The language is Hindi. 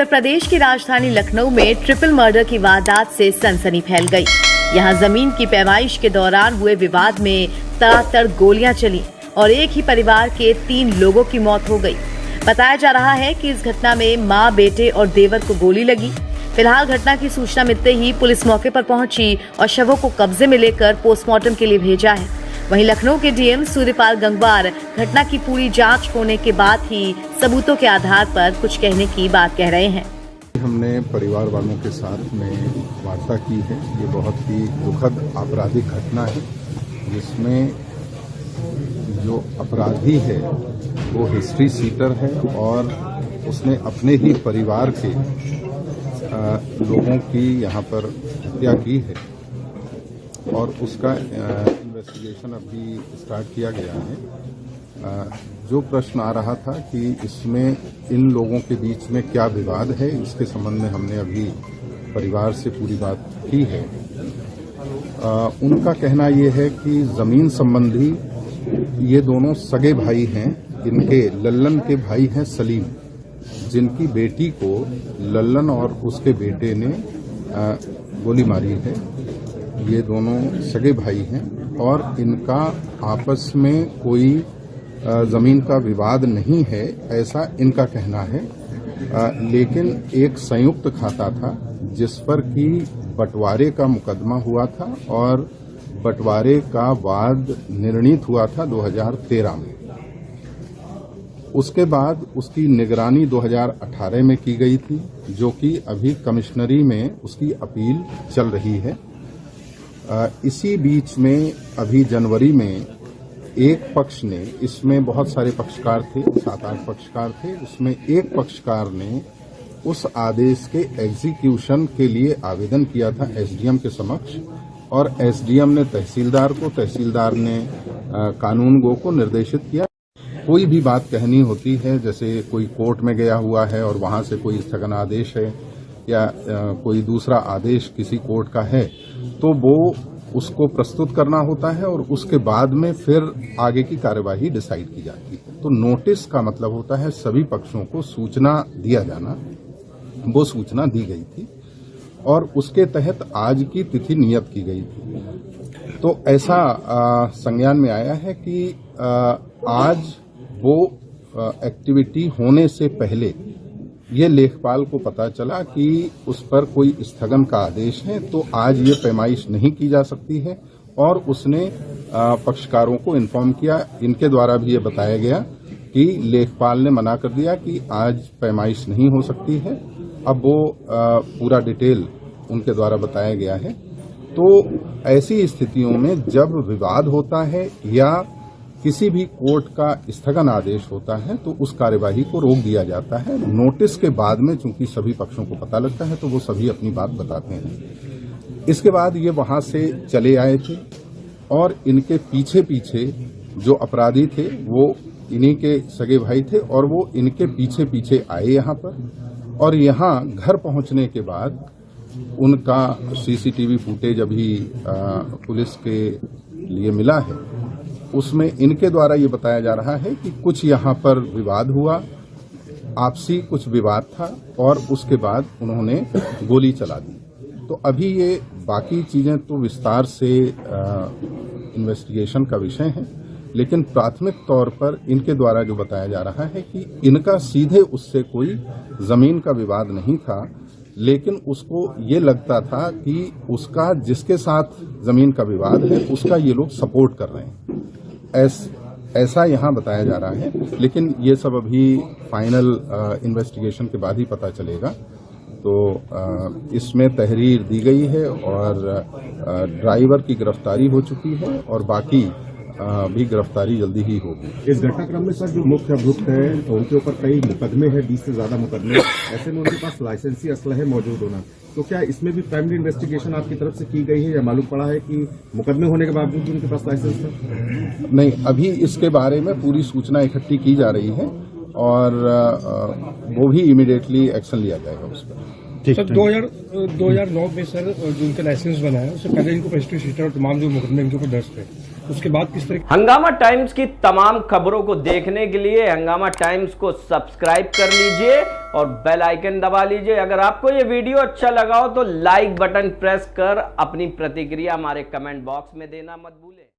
उत्तर प्रदेश की राजधानी लखनऊ में ट्रिपल मर्डर की वारदात से सनसनी फैल गई। यहां जमीन की पैमाइश के दौरान हुए विवाद में तड़ातड़ गोलियां चली और एक ही परिवार के 3 लोगों की मौत हो गई। बताया जा रहा है कि इस घटना में मां, बेटे और देवर को गोली लगी। फिलहाल घटना की सूचना मिलते ही पुलिस मौके पर पहुंची और शवों को कब्जे में लेकर पोस्टमार्टम के लिए भेजा है। वहीं लखनऊ के डीएम सूर्यपाल गंगवार घटना की पूरी जांच होने के बाद ही सबूतों के आधार पर कुछ कहने की बात कह रहे हैं। हमने परिवार वालों के साथ में वार्ता की है। ये बहुत ही दुखद आपराधिक घटना है जिसमें जो अपराधी है वो हिस्ट्री सीटर है और उसने अपने ही परिवार के लोगों की यहाँ पर हत्या की है और उसका इन्वेस्टिगेशन अभी स्टार्ट किया गया है। जो प्रश्न आ रहा था कि इसमें इन लोगों के बीच में क्या विवाद है, इसके संबंध में हमने अभी परिवार से पूरी बात की है। उनका कहना ये है कि जमीन संबंधी ये दोनों सगे भाई हैं। इनके लल्लन के भाई हैं सलीम, जिनकी बेटी को लल्लन और उसके बेटे ने गोली मारी है। ये दोनों सगे भाई हैं और इनका आपस में कोई जमीन का विवाद नहीं है, ऐसा इनका कहना है। लेकिन एक संयुक्त खाता था जिस पर कि बंटवारे का मुकदमा हुआ था और बंटवारे का वाद निर्णीत हुआ था 2013 में। उसके बाद उसकी निगरानी 2018 में की गई थी, जो कि अभी कमिश्नरी में उसकी अपील चल रही है। इसी बीच में अभी जनवरी में एक पक्ष ने, इसमें बहुत सारे पक्षकार थे, 7-8 पक्षकार थे, उसमें एक पक्षकार ने उस आदेश के एग्जीक्यूशन के लिए आवेदन किया था एसडीएम के समक्ष और एसडीएम ने तहसीलदार को, तहसीलदार ने कानून गो को निर्देशित किया। कोई भी बात कहनी होती है, जैसे कोई कोर्ट में गया हुआ है और वहां से कोई स्थगन आदेश है या कोई दूसरा आदेश किसी कोर्ट का है, तो वो उसको प्रस्तुत करना होता है और उसके बाद में फिर आगे की कार्यवाही डिसाइड की जाती है। तो नोटिस का मतलब होता है सभी पक्षों को सूचना दिया जाना। वो सूचना दी गई थी और उसके तहत आज की तिथि नियत की गई थी। तो ऐसा संज्ञान में आया है कि आज वो एक्टिविटी होने से पहले ये लेखपाल को पता चला कि उस पर कोई स्थगन का आदेश है, तो आज ये पैमाइश नहीं की जा सकती है और उसने पक्षकारों को इन्फॉर्म किया। इनके द्वारा भी ये बताया गया कि लेखपाल ने मना कर दिया कि आज पैमाइश नहीं हो सकती है। अब वो पूरा डिटेल उनके द्वारा बताया गया है। तो ऐसी स्थितियों में जब विवाद होता है या किसी भी कोर्ट का स्थगन आदेश होता है तो उस कार्यवाही को रोक दिया जाता है। नोटिस के बाद में चूंकि सभी पक्षों को पता लगता है तो वो सभी अपनी बात बताते हैं। इसके बाद ये वहां से चले आए थे और इनके पीछे पीछे जो अपराधी थे वो इन्हीं के सगे भाई थे और वो इनके पीछे पीछे आए यहाँ पर और यहाँ घर पहुंचने के बाद उनका सीसीटीवी फुटेज अभी पुलिस के लिए मिला है। उसमें इनके द्वारा ये बताया जा रहा है कि कुछ यहाँ पर विवाद हुआ, आपसी कुछ विवाद था और उसके बाद उन्होंने गोली चला दी। तो अभी ये बाकी चीजें तो विस्तार से इन्वेस्टिगेशन का विषय है, लेकिन प्राथमिक तौर पर इनके द्वारा जो बताया जा रहा है कि इनका सीधे उससे कोई जमीन का विवाद नहीं था, लेकिन उसको ये लगता था कि उसका जिसके साथ जमीन का विवाद है उसका ये लोग सपोर्ट कर रहे हैं, ऐसा यहाँ बताया जा रहा है। लेकिन ये सब अभी फाइनल इन्वेस्टिगेशन के बाद ही पता चलेगा। तो इसमें तहरीर दी गई है और ड्राइवर की गिरफ्तारी हो चुकी है और बाकी भी गिरफ्तारी जल्दी ही होगी। इस घटनाक्रम में सर जो मुख्य अभियुक्त है तो उनके ऊपर कई मुकदमे हैं, 20 से ज्यादा मुकदमे। ऐसे में उनके पास लाइसेंसी असलहे मौजूद होना, तो क्या इसमें भी प्राइमरी इन्वेस्टिगेशन आपकी तरफ से की गई है या मालूम पड़ा है कि मुकदमे होने के बावजूद भी उनके पास लाइसेंस है? नहीं, अभी इसके बारे में पूरी सूचना इकट्ठी की जा रही है और वो भी इमीडिएटली एक्शन लिया जाएगा उस पर। सर 2009 में सर जो उनका लाइसेंस बना है उससे पहले इनको रजिस्ट्री शीटर और तमाम जो मुकदमे इनके ऊपर दर्ज थे, उसके बाद किस तरह। हंगामा टाइम्स की तमाम खबरों को देखने के लिए हंगामा टाइम्स को सब्सक्राइब कर लीजिए और बेल आइकन दबा लीजिए। अगर आपको ये वीडियो अच्छा लगा हो तो लाइक बटन प्रेस कर अपनी प्रतिक्रिया हमारे कमेंट बॉक्स में देना मत भूलें।